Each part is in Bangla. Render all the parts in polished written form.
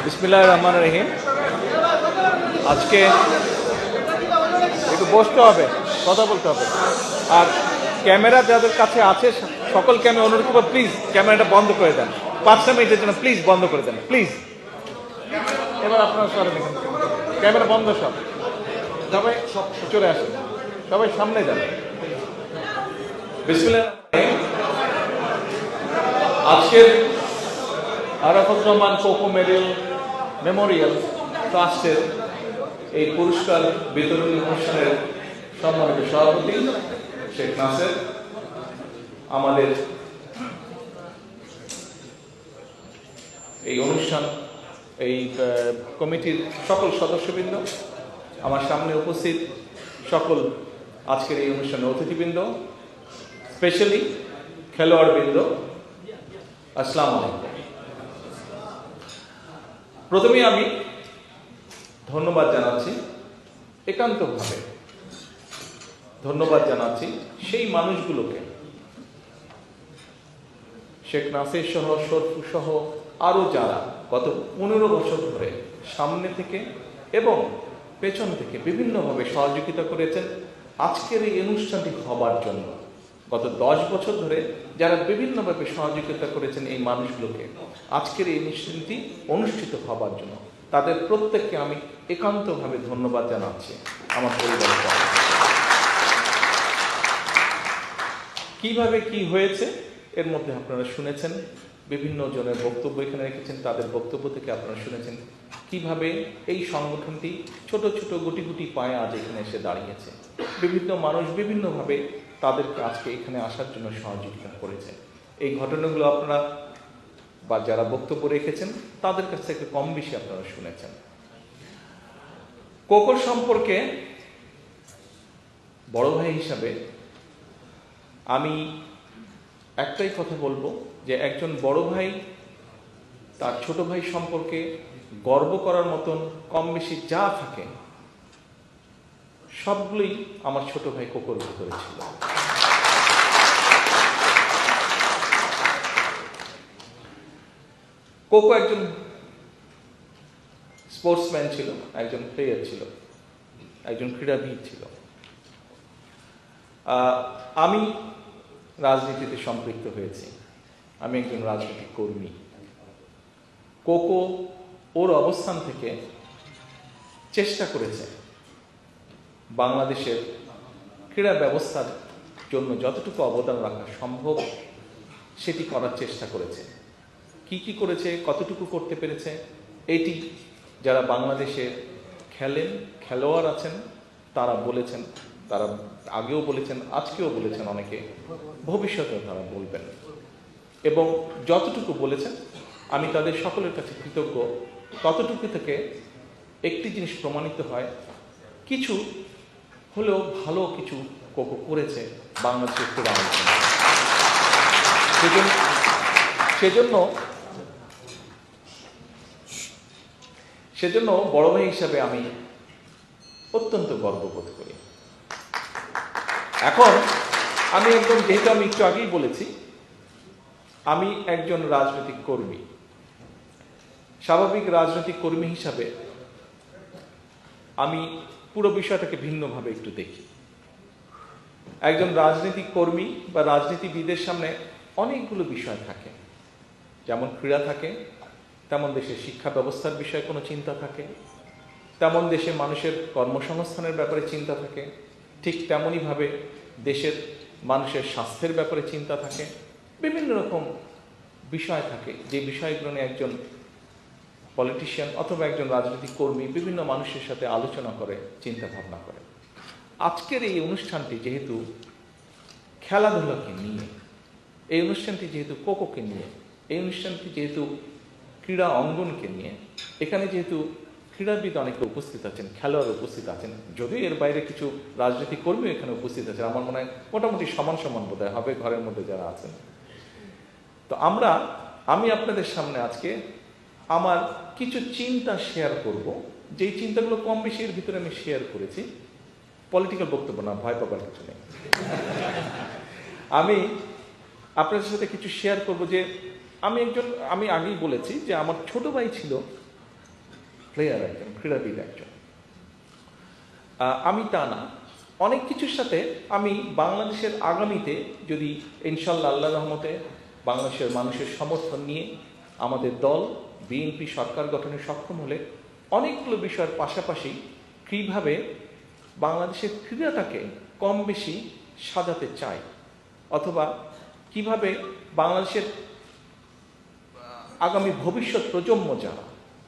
বিসমিল্লাহির রহমানির রহিম। আজকে একটু বসতে হবে, কথা বলতে হবে। আর ক্যামেরা যাদের কাছে আছে সকলকে আমি অনুরোধ করবো, প্লিজ ক্যামেরাটা বন্ধ করে দেন 5 মিনিটের জন্য, প্লিজ বন্ধ করে দেন প্লিজ। এবার আপনারা সরেন এখান থেকে, ক্যামেরা বন্ধ সব, সবাই সব চলে আসেন, সবাই সামনে যান। বিসমিল্লাহির রহমানির রহিম। আজকের আরাফাত রহমান কোকো মেমোরিয়াল ট্রাস্টের এই পুরস্কার বিতরণী অনুষ্ঠানের সম্মানিত সভাপতি শেখ নাসের, আমাদের এই অনুষ্ঠান এই কমিটির সকল সদস্যবৃন্দ, আমার সামনে উপস্থিত সকল আজকের এই অনুষ্ঠানের অতিথিবৃন্দ, স্পেশালি খেলোয়াড়বৃন্দ, আসসালামু আলাইকুম। প্রথমেই আমি ধন্যবাদ জানাচ্ছি, একান্তভাবে ধন্যবাদ জানাচ্ছি সেই মানুষগুলোকে, শেখ নাসির সহ, শরফু সহ আরো যারা গত 15 বছর ধরে সামনে থেকে এবং পেছন থেকে বিভিন্নভাবে সহযোগিতা করেছেন আজকের এই অনুষ্ঠানটি হবার জন্য। গত 10 বছর ধরে যারা বিভিন্নভাবে সহযোগিতা করেছেন এই মানুষগুলোকে আজকের এই অনুষ্ঠানটি অনুষ্ঠিত হবার জন্য, তাদের প্রত্যেককে আমি একান্তভাবে ধন্যবাদ জানাচ্ছি। আমার পরিবারের পক্ষ থেকে। কিভাবে কি হয়েছে এর মধ্যে আপনারা শুনেছেন, বিভিন্ন জনের বক্তব্য এখানে রেখেছেন, তাদের বক্তব্য থেকে আপনারা শুনেছেন কিভাবে এই সংগঠনটি ছোট ছোট গুটি গুটি পায়ে আজ এখানে এসে দাঁড়িয়েছে। বিভিন্ন মানুষ বিভিন্নভাবে তাদেরকে আজকে এখানে আসার জন্য সহযোগিতা করেছে। এই ঘটনাগুলো আপনারা বা যারা বক্তব্য রেখেছেন তাদের কাছ থেকে কম বেশি আপনারা শুনেছেন। কোকোর সম্পর্কে বড় ভাই হিসাবে আমি একটাই কথা বলবো যে একজন বড় ভাই তার ছোট ভাই সম্পর্কে গর্ব করার মতন কম বেশি যা থাকে সবগুলোই আমার ছোট ভাই কোকোর ভিতরে ছিল। কোকো একজন স্পোর্টসম্যান ছিল, একজন প্লেয়ার ছিল, একজন ক্রীড়াবিদ ছিল। আমি রাজনীতিতে সম্পৃক্ত হয়েছি, আমি একজন রাজনৈতিক কর্মী। কোকো ওর অবস্থান থেকে চেষ্টা করেছে বাংলাদেশের ক্রীড়া ব্যবস্থার জন্য যতটুকু অবদান রাখা সম্ভব সেটি করার চেষ্টা করেছে। কি কি করেছে, কতটুকু করতে পেরেছে, এটি যারা বাংলাদেশে খেলেন, খেলোয়াড় আছেন তারা বলেছেন, তারা আগেও বলেছেন, আজকেও বলেছেন, অনেকে ভবিষ্যতেও তারা বলবেন। এবং যতটুকু বলেছেন আমি তাদের সকলের কাছে কৃতজ্ঞ। ততটুকু থেকে একটি জিনিস প্রমাণিত হয়, কিছু হলেও ভালো কিছু কোকো করেছে বাংলাদেশের ক্রীড়া অঙ্গনে। সেজন্য বড় ভাই হিসাবে আমি অত্যন্ত গর্ববোধ করি। এখন আমি একদম, যেহেতু আমি একটু আগেই বলেছি আমি একজন রাজনৈতিক কর্মী, স্বাভাবিক রাজনৈতিক কর্মী হিসাবে আমি পুরো বিষয়টাকে ভিন্নভাবে একটু দেখি। একজন রাজনৈতিক কর্মী বা রাজনীতিবিদের সামনে অনেকগুলো বিষয় থাকে, যেমন ক্রীড়া থাকে, তেমন দেশের শিক্ষা ব্যবস্থার বিষয়ে কোনো চিন্তা থাকে, তেমন দেশে মানুষের কর্মসংস্থানের ব্যাপারে চিন্তা থাকে, ঠিক তেমনইভাবে দেশের মানুষের স্বাস্থ্যের ব্যাপারে চিন্তা থাকে, বিভিন্ন রকম বিষয় থাকে যে বিষয়গুলো নিয়ে একজন পলিটিশিয়ান অথবা একজন রাজনৈতিক কর্মী বিভিন্ন মানুষের সাথে আলোচনা করে, চিন্তা ভাবনা করে। আজকের এই অনুষ্ঠানটি যেহেতু খেলাধুলাকে নিয়ে, এই অনুষ্ঠানটি যেহেতু কোকোকে নিয়ে, এই অনুষ্ঠানটি যেহেতু ক্রীড়া অঙ্গনকে নিয়ে, এখানে যেহেতু ক্রীড়াবিদ অনেকে উপস্থিত আছেন, খেলোয়াড় উপস্থিত আছেন, যদিও এর বাইরে কিছু রাজনৈতিক কর্মী এখানে উপস্থিত আছেন, আমার মনে হয় মোটামুটি সমান সমান বোধহয় হবে ঘরের মধ্যে যারা আছেন। তো আমি আপনাদের সামনে আজকে আমার কিছু চিন্তা শেয়ার করব, যেই চিন্তাগুলো কম বেশি এর ভিতরে আমি শেয়ার করেছি। পলিটিক্যাল বক্তব্য না, ভয় পাবার কিছু নেই। আমি আপনাদের সাথে কিছু শেয়ার করব যে আমি আগেই বলেছি যে আমার ছোট ভাই ছিল প্লেয়ার একজন, ক্রীড়াবিদ একজন। আমি তা না। অনেক কিছুর সাথে আমি বাংলাদেশের আগামীতে যদি ইনশাল্লাহ আল্লাহ রহমতে বাংলাদেশের মানুষের সমর্থন নিয়ে আমাদের দল বিএনপি সরকার গঠনে সক্ষম হলে অনেকগুলো বিষয়ের পাশাপাশি কীভাবে বাংলাদেশের ক্রীড়াটাকে কম বেশি সাজাতে চাই, অথবা কিভাবে বাংলাদেশের আগামী ভবিষ্যৎ প্রজন্ম যারা,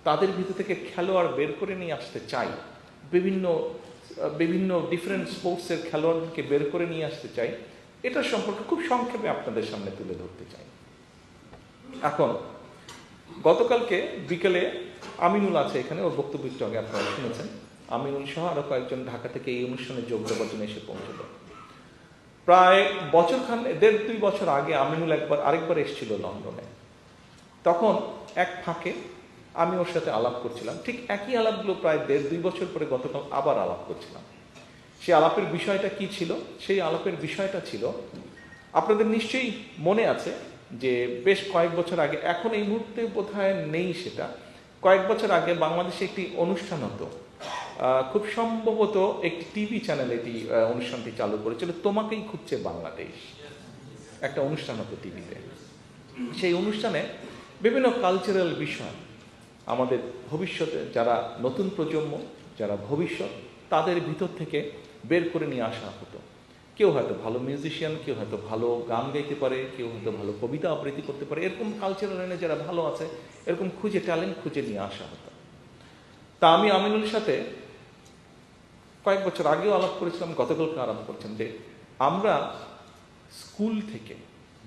তাদের ভিতর থেকে খেলোয়াড় বের করে নিয়ে আসতে চাই, বিভিন্ন ডিফারেন্ট স্পোর্টসের খেলোয়াড়কে বের করে নিয়ে আসতে চাই, এটা সম্পর্কে খুব সংক্ষেপে আপনাদের সামনে তুলে ধরতে চাই। এখন গতকালকে বিকেলে আমিনুল আছে এখানে, ওর বক্তব্য একটু আগে আপনারা শুনেছেন। আমিনুল সহ আরো কয়েকজন ঢাকা থেকে এই অনুষ্ঠানে যোগ দেওয়ার জন্য এসে পৌঁছল। প্রায় দেড় দুই বছর আগে আমিনুল আরেকবার এসেছিল লন্ডনে। তখন এক ফাঁকে আমি ওর সাথে আলাপ করছিলাম, ঠিক একই আলাপগুলো প্রায় দেড় দুই বছর পরে গতকাল আবার আলাপ করছিলাম। সেই আলাপের বিষয়টা কি ছিল? সেই আলাপের বিষয়টা ছিল, আপনাদের নিশ্চয়ই মনে আছে যে বেশ কয়েক বছর আগে, এখন এই মুহূর্তে বোধহয় নেই সেটা, কয়েক বছর আগে বাংলাদেশে একটি অনুষ্ঠান হতো, খুব সম্ভবত একটি টিভি চ্যানেল এটি অনুষ্ঠানটি চালু করেছিল, তোমাকেই খুঁজছে বাংলাদেশ, একটা অনুষ্ঠান হতো টিভিতে। সেই অনুষ্ঠানে বিভিন্ন কালচারাল বিষয় আমাদের ভবিষ্যতে যারা নতুন প্রজন্ম, যারা ভবিষ্যৎ, তাদের ভিতর থেকে বের করে নিয়ে আসা হতো। কেউ হয়তো ভালো মিউজিশিয়ান, কেউ হয়তো ভালো গান গাইতে পারে, কেউ হয়তো ভালো কবিতা আবৃত্তি করতে পারে, এরকম কালচারাল লাইনে যারা ভালো আছে এরকম ট্যালেন্ট খুঁজে নিয়ে আসা হতো। তা আমি আমিনুলের সাথে কয়েক বছর আগেও আলাপ করেছিলাম, গতকালকে আলাপ করছেন যে আমরা স্কুল থেকে,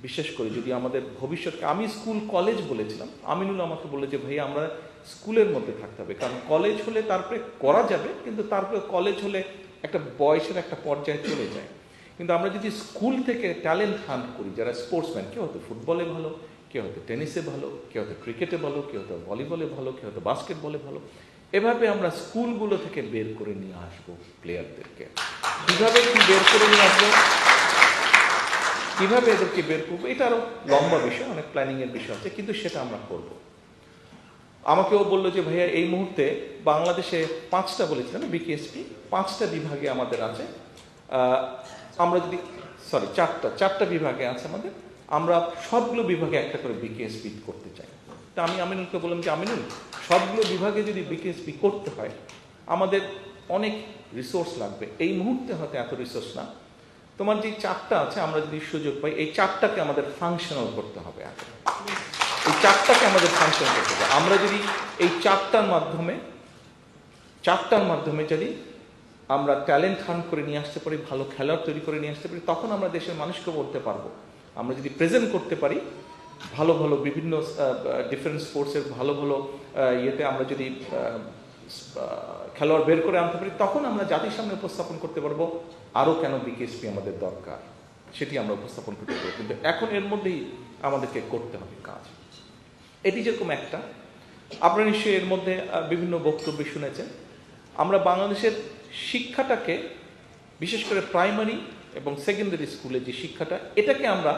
বিশেষ করে যদি আমাদের ভবিষ্যৎকে, আমি স্কুল কলেজ বলেছিলাম, আমিনুল আমাকে বলে যে ভাই আমরা স্কুলের মধ্যে থাকতে হবে, কারণ কলেজ হলে তারপরে করা যাবে, কিন্তু তারপরে কলেজ হলে একটা বয়সের একটা পর্যায়ে চলে যায়। কিন্তু আমরা যদি স্কুল থেকে ট্যালেন্ট হান্ট করি, যারা স্পোর্টসম্যান, কেউ হয়তো ফুটবলে ভালো, কেউ হয়তো টেনিসে ভালো, কেউ হয়তো ক্রিকেটে ভালো, কেউ হয়তো ভলিবলে ভালো, কেউ হয়তো বাস্কেটবলে ভালো, এভাবে আমরা স্কুলগুলো থেকে বের করে নিয়ে আসবো প্লেয়ারদেরকে। কিভাবে কি বের করে নিয়ে আসবো, কিভাবে এদেরকে বের করবো, এটা আরো লম্বা বিষয়, অনেক প্ল্যানিং এর বিষয় আছে, কিন্তু সেটা আমরা করব। আমাকেও বললো যে ভাইয়া এই মুহূর্তে বাংলাদেশে 5টা বলেছিলাম বিকেএসপি, 5টা বিভাগে আমাদের আছে, আমরা যদি চারটা বিভাগে আছে আমাদের, আমরা সবগুলো বিভাগে একটা করে বিকেএসপি করতে চাই। তা আমি আমিনুলকে বললাম যে আমিনুল, সবগুলো বিভাগে যদি বিকেএসপি করতে হয় আমাদের অনেক রিসোর্স লাগবে, এই মুহূর্তে হয়তো এত রিসোর্স না, তোমার যে 4টা আছে আমরা যদি সুযোগ পাই এই 4টাকে আমাদের ফাংশনাল করতে হবে, আগে এই 4টাকে আমাদের ফাংশনাল করতে হবে। আমরা যদি এই 4টার মাধ্যমে যদি আমরা ট্যালেন্ট হান্ট করে নিয়ে আসতে পারি, ভালো খেলোয়াড় তৈরি করে নিয়ে আসতে পারি, তখন আমরা দেশের মানুষকে বলতে পারবো। আমরা যদি প্রেজেন্ট করতে পারি ভালো ভালো বিভিন্ন ডিফারেন্ট স্পোর্টসের ভালো ভালো ইয়েতে আমরা যদি খেলোয়াড় বের করে আনতে পারি, তখন আমরা জাতির সামনে উপস্থাপন করতে পারবো আরও কেন বিকেএসপি আমাদের দরকার, সেটি আমরা উপস্থাপন করতে পারবো। কিন্তু এখন এর মধ্যেই আমাদেরকে করতে হবে কাজ। এটি যেরকম একটা, আপনারা নিশ্চয়ই এর মধ্যে বিভিন্ন বক্তব্য শুনেছেন, আমরা বাংলাদেশের শিক্ষাটাকে, বিশেষ করে প্রাইমারি এবং সেকেন্ডারি স্কুলে যে শিক্ষাটা, এটাকে আমরা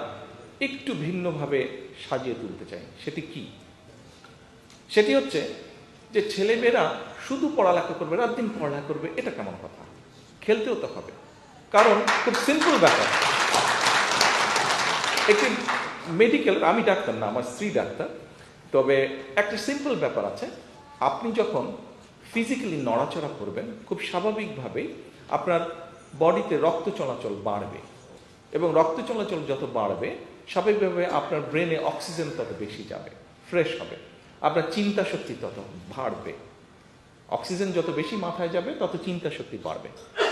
একটু ভিন্নভাবে সাজিয়ে তুলতে চাই। সেটি কি? সেটি হচ্ছে যে ছেলেমেয়েরা শুধু পড়ালেখা করবে, রাত দিন পড়ালেখা করবে, এটা কেমন কথা? খেলতেও তো হবে। কারণ খুব সিম্পল ব্যাপার, একটি মেডিকেল, আমি ডাক্তার না, আমার স্ত্রী ডাক্তার, তবে একটা সিম্পল ব্যাপার আছে, আপনি যখন ফিজিক্যালি নড়াচড়া করবেন খুব স্বাভাবিকভাবেই আপনার বডিতে রক্ত চলাচল বাড়বে, এবং রক্ত চলাচল যত বাড়বে স্বাভাবিকভাবে আপনার ব্রেনে অক্সিজেন তত বেশি যাবে, ফ্রেশ হবে, আপনার চিন্তা শক্তি তত বাড়বে। অক্সিজেন যত বেশি মাথায় যাবে তত চিন্তা শক্তি বাড়বে।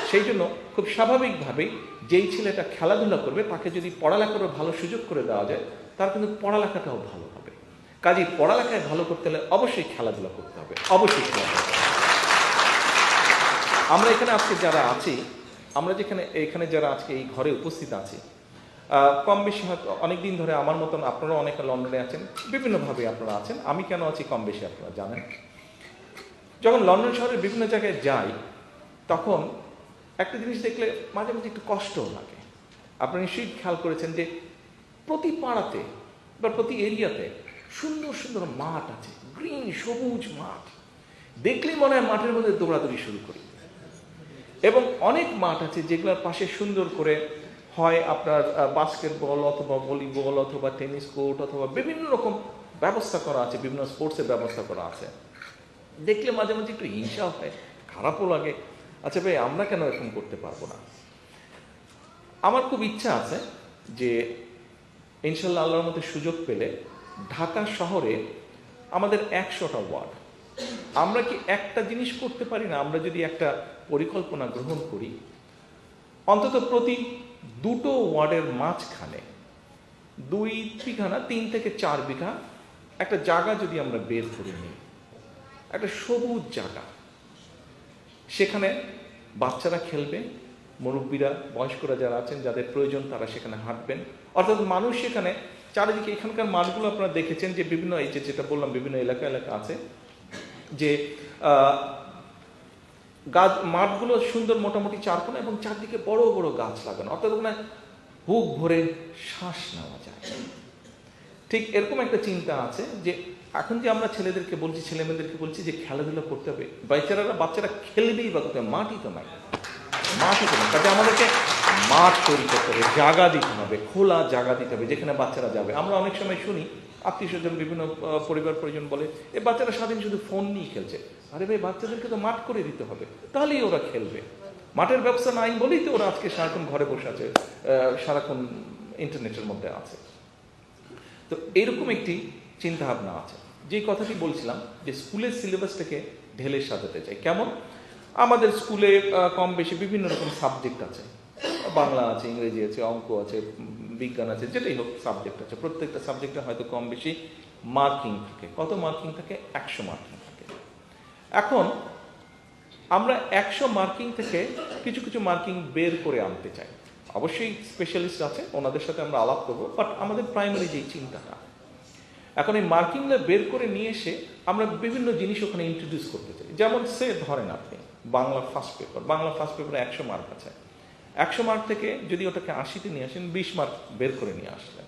সেই জন্য খুব স্বাভাবিকভাবেই যেই ছেলেটা খেলাধুলা করবে তাকে যদি পড়ালেখারও ভালো সুযোগ করে দেওয়া যায়, তার কিন্তু পড়ালেখাটাও ভালো হবে। কাজেই পড়ালেখায় ভালো করতে হলে অবশ্যই খেলাধুলা করতে হবে, অবশ্যই খেলাধুলা করতে হবে। আমরা এখানে আজকে যারা আছি, আমরা এখানে যারা আজকে এই ঘরে উপস্থিত আছি, কম বেশি হয়তো অনেকদিন ধরে আমার মতন আপনারা অনেকে লন্ডনে আছেন, বিভিন্নভাবে আপনারা আছেন। আমি কেন আছি কম বেশি আপনারা জানেন। যখন লন্ডন শহরের বিভিন্ন জায়গায় যাই তখন একটা জিনিস দেখলে মাঝে মাঝে একটু কষ্টও লাগে। আপনারা নিশ্চয়ই খেয়াল করেছেন যে প্রতি পাড়াতে বা প্রতি এরিয়াতে সুন্দর সুন্দর মাঠ আছে, গ্রিন সবুজ মাঠ, দেখলেই মনে হয় মাঠের মধ্যে দৌড়াদৌড়ি শুরু করি। এবং অনেক মাঠ আছে যেগুলোর পাশে সুন্দর করে হয় আপনার বাস্কেটবল অথবা ভলিবল অথবা টেনিস কোর্ট অথবা বিভিন্ন রকম ব্যবস্থা করা আছে, বিভিন্ন স্পোর্টসের ব্যবস্থা করা আছে। দেখলে মাঝে মাঝে একটু হিংসা হয়, খারাপও লাগে। আচ্ছা ভাই, আমরা কেন এরকম করতে পারবো না? আমার খুব ইচ্ছা আছে যে ইনশাল্লাহ আল্লাহর মধ্যে সুযোগ পেলে ঢাকা শহরে আমাদের 100টা ওয়ার্ড, আমরা কি একটা জিনিস করতে পারি না? আমরা যদি একটা পরিকল্পনা গ্রহণ করি, অন্তত প্রতি 2টো ওয়ার্ডের মাঝখানে 2 বিঘা না 3 থেকে 4 বিঘা একটা জায়গা যদি আমরা বের করে নিই, একটা সবুজ জায়গা, সেখানে বাচ্চারা খেলবে, মুরব্বীরা বয়স্করা যারা আছেন যাদের প্রয়োজন তারা সেখানে হাঁটবেন। অর্থাৎ মানুষ সেখানে চারিদিকে, এখানকার মাঠগুলো আপনারা দেখেছেন যে বিভিন্ন, এই যেটা বললাম বিভিন্ন এলাকা আছে যে গাছ, মাঠগুলো সুন্দর মোটামুটি 4 কোণা এবং চারদিকে বড় বড় গাছ লাগানো, অর্থাৎ ওখানে বুক ভরে শ্বাস নেওয়া যায়। ঠিক এরকম একটা চিন্তা আছে যে এখন যে আমরা ছেলেদেরকে বলছি, ছেলেমেয়েদেরকে বলছি যে খেলাধুলা করতে হবে, বাচ্চারা খেলবেই বা করতে হবে, মাঠই তো নাই, কাজে আমাদেরকে মাঠ তৈরি করতে হবে, জায়গা দিতে হবে, খোলা জায়গা দিতে হবে যেখানে বাচ্চারা যাবে। আমরা অনেক সময় শুনি আত্মীয় স্বজন, বিভিন্ন পরিবার পরিজন বলে এই বাচ্চারা সারাদিন শুধু ফোন নিয়ে খেলছে। আরে ভাই, বাচ্চাদেরকে তো মাঠ করে দিতে হবে, তাহলেই ওরা খেলবে। মাঠের ব্যবস্থা নাই বলেই তো ওরা আজকে সারাক্ষণ ঘরে বসে আছে, সারাক্ষণ ইন্টারনেটের মধ্যে আছে। তো এইরকম একটি চিন্তা ভাবনা আছে। যে কথাটি বলছিলাম যে স্কুলের সিলেবাসটাকে ঢেলে সাজাতে চাই। কেমন? আমাদের স্কুলে কম বেশি বিভিন্ন রকম সাবজেক্ট আছে, বাংলা আছে, ইংরেজি আছে, অঙ্ক আছে, বিজ্ঞান আছে, যেটাই হোক সাবজেক্ট আছে। প্রত্যেকটা সাবজেক্টে হয়তো কম বেশি মার্কিং থাকে। কত মার্কিং থাকে? 100 মার্কিং থাকে। এখন আমরা 100 মার্কিং থেকে কিছু কিছু মার্কিং বের করে আনতে চাই। অবশ্যই স্পেশালিস্ট আছে, ওনাদের সাথে আমরা আলাপ করবো, বাট আমাদের প্রাইমারি যেই চিন্তাটা, এখন এই মার্কিংটা বের করে নিয়ে এসে আমরা বিভিন্ন জিনিস ওখানে ইন্ট্রোডিউস করতে চাই। যেমন সে ধরেন আপনি বাংলা ফার্স্ট পেপারে 100 মার্ক আছে। 100 মার্ক থেকে যদি ওটাকে 80তে নিয়ে আসেন, 20 মার্ক বের করে নিয়ে আসলেন।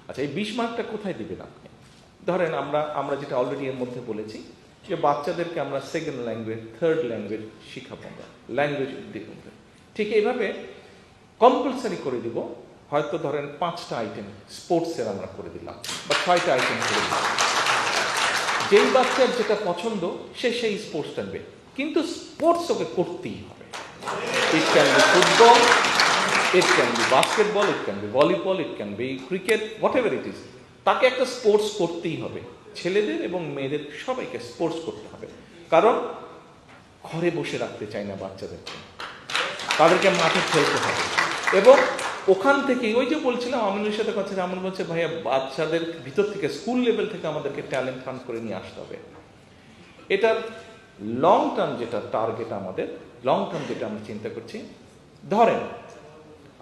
আচ্ছা, এই 20 মার্কটা কোথায় দিবেন আপনি? ধরেন আমরা যেটা অলরেডি এর মধ্যে বলেছি যে বাচ্চাদেরকে আমরা সেকেন্ড ল্যাঙ্গুয়েজ, থার্ড ল্যাঙ্গুয়েজ শিখাবো, আমরা ল্যাঙ্গুয়েজ দিব। ঠিক এইভাবে কম্পালসারি করে দিব। হয়তো ধরেন 5টা আইটেম স্পোর্টসের আমরা করে দিলাম, বা 6টা আইটেম করে দিলাম। যেই বাচ্চার যেটা পছন্দ সে সেই স্পোর্টস টানবে, কিন্তু স্পোর্টস ওকে করতেই হবে। It can be football, it can be basketball, it can be volleyball, it can be cricket, what ever it is, তাকে একটা স্পোর্টস করতেই হবে। ছেলেদের এবং মেয়েদের সবাইকে স্পোর্টস করতে হবে। কারণ ঘরে বসে রাখতে চাই না বাচ্চাদেরকে, তাদেরকে মাঠে খেলতে হবে। এবং ওখান থেকে ওই যে বলছিলাম আমিনুর সাথে কথা, আমন বলছে ভাইয়া বাচ্চাদের ভিতর থেকে, স্কুল লেভেল থেকে আমাদেরকে ট্যালেন্ট ফান্ড করে নিয়ে আসতে হবে। এটার লং টার্ম যেটা টার্গেট, আমাদের লং টার্ম যেটা আমরা চিন্তা করছি, ধরেন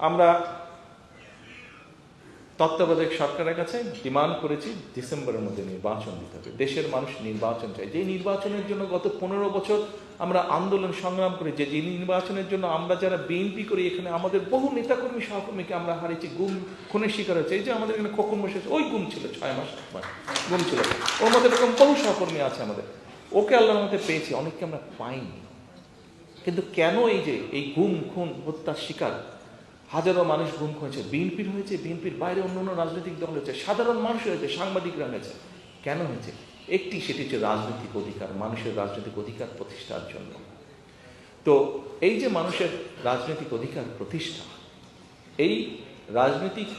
আমরা তত্ত্বাবধায়ক সরকারের কাছে ডিমান্ড করেছি ডিসেম্বরের মধ্যে নির্বাচন দিতে হবে। দেশের মানুষ নির্বাচন চাই। যে নির্বাচনের জন্য গত 15 বছর আমরা আন্দোলন সংগ্রাম করি, যে নির্বাচনের জন্য আমরা যারা বিএনপি করি, এখানে আমাদের বহু নেতাকর্মী সহকর্মীকে আমরা হারিয়েছি, গুম খুনের শিকার হয়েছে। এই যে আমাদের এখানে খোকন বসেছে, ওই গুম ছিল 6 মাস গুম ছিল, ওর মধ্যে এরকম বহু সহকর্মী আছে আমাদের। ওকে আল্লাহর মধ্যে পেয়েছি, অনেককে আমরা পাইনি। কিন্তু কেন এই যে এই গুম খুন হত্যার শিকার হাজারো মানুষ গুম হয়েছে, বিএনপির হয়েছে, বিএনপির বাইরে অন্য রাজনৈতিক দল হয়েছে, সাধারণ মানুষ হয়েছে, সাংবাদিকরা হয়েছে, কেন হয়েছে? সেটি হচ্ছে রাজনৈতিক অধিকার, মানুষের রাজনৈতিক অধিকার প্রতিষ্ঠার জন্য। তো এই যে মানুষের রাজনৈতিক অধিকার প্রতিষ্ঠা, এই রাজনৈতিক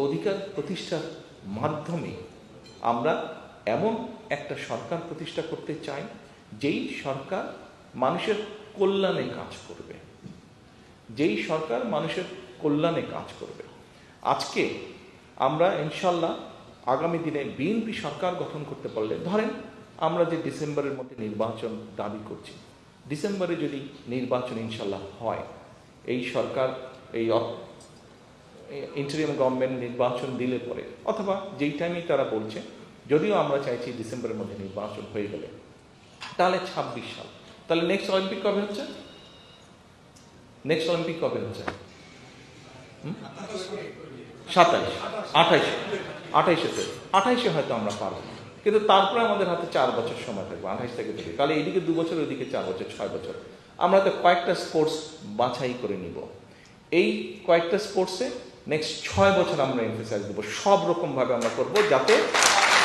অধিকার প্রতিষ্ঠার মাধ্যমে আমরা এমন একটা সরকার প্রতিষ্ঠা করতে চাই যেই সরকার মানুষের কল্যাণে কাজ করবে, যেই সরকার মানুষের কল্যাণে কাজ করবে। আজকে আমরা ইনশাল্লাহ আগামী দিনে বিএনপি সরকার গঠন করতে পারলে, ধরেন আমরা যে ডিসেম্বরের মধ্যে নির্বাচন দাবি করছি, ডিসেম্বরে যদি নির্বাচন ইনশাল্লাহ হয়, এই সরকার এই ইন্টারিম গভর্নমেন্ট নির্বাচন দিলে পরে, অথবা যেই টাইমে তারা বলছে, যদিও আমরা চাইছি ডিসেম্বরের মধ্যে নির্বাচন হয়ে গেলে, তাহলে 26 সাল, তাহলে নেক্সট অলিম্পিক কবে হচ্ছে? নেক্সট অলিম্পিক কবে হচ্ছে? 27, 28, 28 হয়তো আমরা পারবো না। কিন্তু তারপরে আমাদের হাতে 4 বছর সময় থাকবে, 28 থেকে থেকে, তাহলে এইদিকে 2 বছর, ওইদিকে 4 বছর, 6 বছর। আমরা তো কয়েকটা স্পোর্টস বাছাই করে নিব। এই কয়েকটা স্পোর্টসে নেক্সট 6 বছর আমরা এমফেসাইজ দেবো, সব রকমভাবে আমরা করবো, যাতে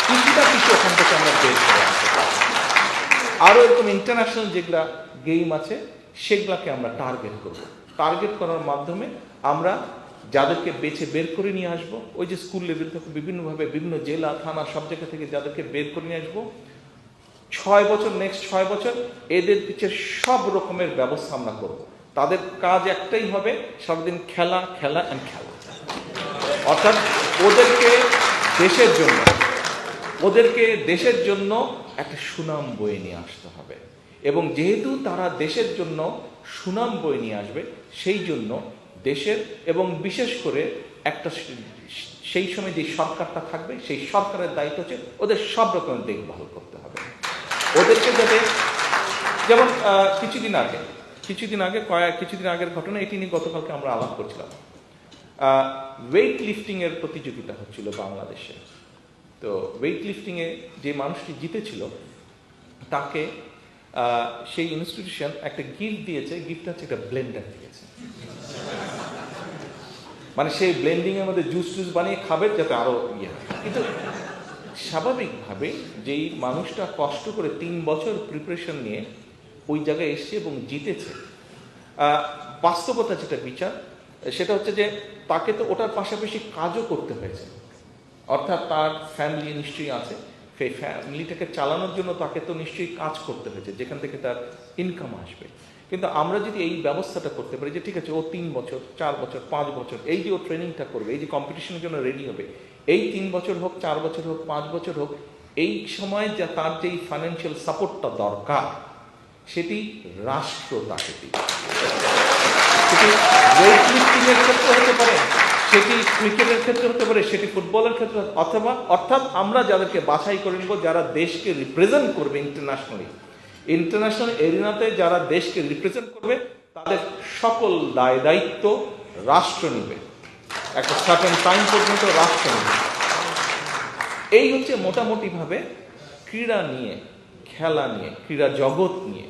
কিছুটা কিছু ওখান থেকে আমরা বের করে আনতে পারি। আরও এরকম ইন্টারন্যাশনাল যেগুলা গেম আছে সেগুলাকে আমরা টার্গেট করব। টার্গেট করার মাধ্যমে আমরা যাদেরকে বেছে বের করে নিয়ে আসবো, ওই যে স্কুল লেভেল থেকে বিভিন্নভাবে বিভিন্ন জেলা থানা সব জায়গা থেকে যাদেরকে বের করে নিয়ে আসবো, 6 বছর, নেক্সট 6 বছর এদের পিছিয়ে সব রকমের ব্যবস্থা আমরা করব। তাদের কাজ একটাই হবে, সারাদিন খেলা খেলা অ্যান্ড খেলা। অর্থাৎ ওদেরকে দেশের জন্য একটা সুনাম বয়ে নিয়ে আসতে হবে। এবং যেহেতু তারা দেশের জন্য সুনাম বয়ে নিয়ে আসবে, সেই জন্য দেশের এবং বিশেষ করে একটা সেই সময় যে সরকারটা থাকবে, সেই সরকারের দায়িত্ব হচ্ছে ওদের সব রকমের দেখভাল করতে হবে। ওদেরকে যাতে, যেমন কিছুদিন আগের ঘটনা, এটি নিয়ে গতকালকে আমরা আলাপ করছিলাম। ওয়েট লিফটিংয়ের প্রতিযোগিতা হচ্ছিল বাংলাদেশে। তো ওয়েট লিফটিংয়ে যে মানুষটি জিতেছিল তাকে সেই ইনস্টিটিউশন একটা গিফট দিয়েছে। গিফটটা হচ্ছে একটা ব্লেন্ডার দিয়েছে, মানে সেই ব্লেন্ডিংয়ের মধ্যে জুস বানিয়ে খাবে যাতে আরও ইয়ে হয়। কিন্তু স্বাভাবিকভাবে যেই মানুষটা কষ্ট করে 3 বছর প্রিপারেশন নিয়ে ওই জায়গায় এসছে এবং জিতেছে, বাস্তবতা যেটা বিচার সেটা হচ্ছে যে তাকে তো ওটার পাশাপাশি কাজও করতে হয়েছে। অর্থাৎ তার ফ্যামিলি নিশ্চয়ই আছে, সেই ফ্যামিলিটাকে চালানোর জন্য তাকে তো নিশ্চয়ই কাজ করতে হয়েছে, যেখান থেকে তার ইনকাম আসবে। কিন্তু আমরা যদি এই ব্যবস্থাটা করতে পারি যে ঠিক আছে, ও 3 বছর, 4 বছর, 5 বছর এই যে ও ট্রেনিংটা করবে, এই যে কম্পিটিশনের জন্য রেডি হবে, এই 3 বছর হোক, 4 বছর হোক, 5 বছর হোক, এই সময় যা তার যেই ফাইন্যান্সিয়াল সাপোর্টটা দরকার সেটি রাষ্ট্র তাকে দিবে। সেটি ওয়েট লিফটিংয়ের ক্ষেত্রে হতে পারে, সেটি ক্রিকেটের ক্ষেত্রে হতে পারে, সেটি ফুটবলের ক্ষেত্রে, অর্থাৎ আমরা যাদেরকে বাছাই করে নেব যারা দেশকে রিপ্রেজেন্ট করবে ইন্টারন্যাশনাল এরিনাতে, যারা দেশকে রিপ্রেজেন্ট করবে, তাদের সকল দায় দায়িত্ব রাষ্ট্র নেবে, একটা সার্টেন টাইম পর্যন্ত রাষ্ট্র নেবে। এই হচ্ছে মোটামুটিভাবে ক্রীড়া নিয়ে, খেলা নিয়ে, ক্রীড়া জগৎ নিয়ে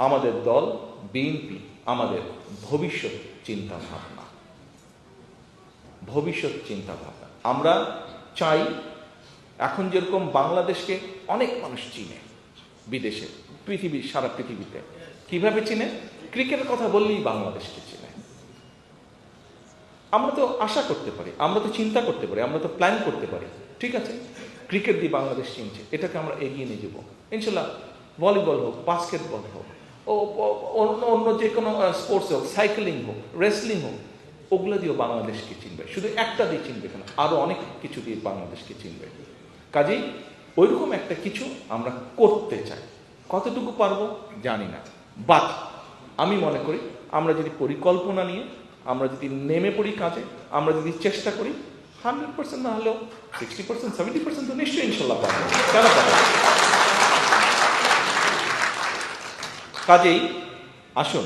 আমাদের দল বিএনপি আমাদের ভবিষ্যৎ চিন্তা ভাবনা। আমরা চাই, এখন যেরকম বাংলাদেশকে অনেক মানুষ চিনে বিদেশে, সারা পৃথিবীতে। কিভাবে চিনে? ক্রিকেটের কথা বললেই বাংলাদেশকে চিনে। আমরা তো আশা করতে পারি, আমরা তো চিন্তা করতে পারি, আমরা তো প্ল্যান করতে পারি, ঠিক আছে ক্রিকেট দিয়ে বাংলাদেশ চিনছে, এটাকে আমরা এগিয়ে নিয়ে যাবো ইনশাল্লাহ। ভলিবল হোক, বাস্কেটবল হোক, অন্য যে কোনো স্পোর্টস হোক, সাইকেলিং হোক, রেসলিং হোক, ওগুলো দিয়েও বাংলাদেশকে চিনবে। শুধু একটা দিয়ে চিনবে কেন, আরো অনেক কিছু দিয়ে বাংলাদেশকে চিনবে। কাজেই ওইরকম একটা কিছু আমরা করতে চাই। কতটুকু পারবো জানি না, বাট আমি মনে করি আমরা যদি পরিকল্পনা নিয়ে আমরা যদি নেমে পড়ি কাজে, আমরা যদি চেষ্টা করি, 100% না হলেও 60%, 70% তো নিশ্চয়ই ইনশাল্লাহ পারবো। কেন পারবো? কাজেই আসুন,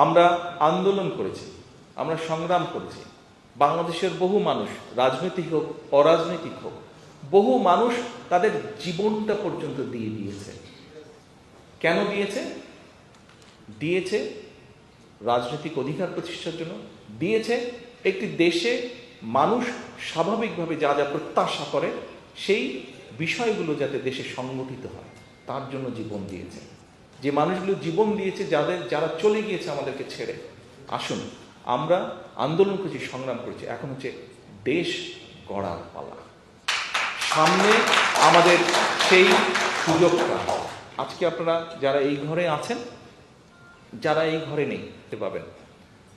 আমরা আন্দোলন করেছি, আমরা সংগ্রাম করেছি। বাংলাদেশের বহু মানুষ, রাজনৈতিক হোক অরাজনৈতিক হোক, বহু মানুষ তাদের জীবনটা পর্যন্ত দিয়ে দিয়েছে। কেন দিয়েছে? রাজনৈতিক অধিকার প্রতিষ্ঠার জন্য দিয়েছে। একটি দেশে মানুষ স্বাভাবিকভাবে যা যা প্রত্যাশা করে সেই বিষয়গুলো যাতে দেশে সংগঠিত হয়, তার জন্য জীবন দিয়েছে। যে মানুষগুলো জীবন দিয়েছে, যারা চলে গিয়েছে আমাদেরকে ছেড়ে, আসুন আমরা আন্দোলন করেছি, সংগ্রাম করেছি, এখন হচ্ছে দেশ গড়ার পালা। সামনে আমাদের সেই সুযোগটা। আজকে আপনারা যারা এই ঘরে আছেন, যারা এই ঘরে নেই, দেখতে পাবেন,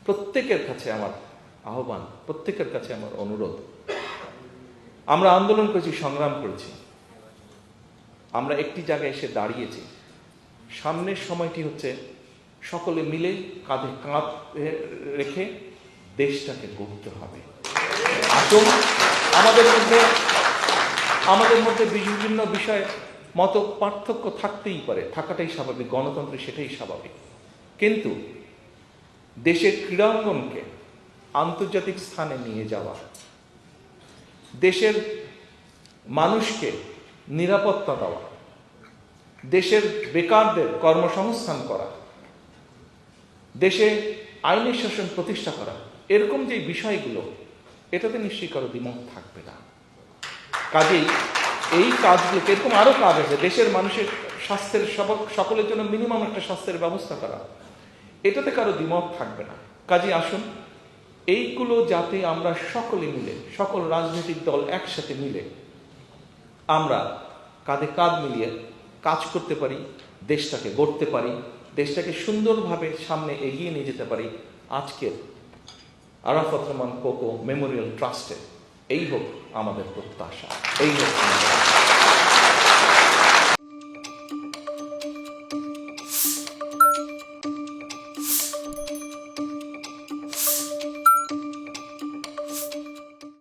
প্রত্যেকের কাছে আমার আহ্বান, প্রত্যেকের কাছে আমার অনুরোধ, আমরা আন্দোলন করেছি, সংগ্রাম করেছি, আমরা একটি জায়গায় এসে দাঁড়িয়েছি। সামনের সময়টি হচ্ছে সকলে মিলে কাঁধে কাঁধ রেখে দেশটাকে গড়তে হবে। আসুন, আমাদের মধ্যে বিভিন্ন বিষয়ে মত পার্থক্য থাকতেই পারে, থাকাটাই স্বাভাবিক, গণতন্ত্রে সেটাই স্বাভাবিক। কিন্তু দেশের ক্রীড়াঙ্গনকে আন্তর্জাতিক স্থানে নিয়ে যাওয়া, দেশের মানুষকে নিরাপত্তা দেওয়া, দেশের বেকারদের কর্মসংস্থান করা, দেশে আইনের শাসন প্রতিষ্ঠা করা, এরকম যে বিষয়গুলো, এটাতে নিশ্চয়ই কারো দ্বিমত থাকবে না। কাজেই এই কাজগুলোকে, এরকম আরো কাজ আছে, দেশের মানুষের স্বাস্থ্যের সকলের জন্য মিনিমাম একটা স্বাস্থ্যের ব্যবস্থা করা, এটাতে কারো দ্বিমত থাকবে না। কাজেই আসুন এইগুলো যাতে আমরা সকলে মিলে, সকল রাজনৈতিক দল একসাথে মিলে আমরা কাঁধে কাঁধ মিলিয়ে কাজ করতে পারি, দেশটাকে গড়তে পারি, দেশটাকে সুন্দরভাবে সামনে এগিয়ে নিয়ে যেতে পারি। আজকের আরাফাত রহমান কোকো মেমোরিয়াল ট্রাস্টে এই হোক আমাদের প্রত্যাশা, এই হোক আমাদের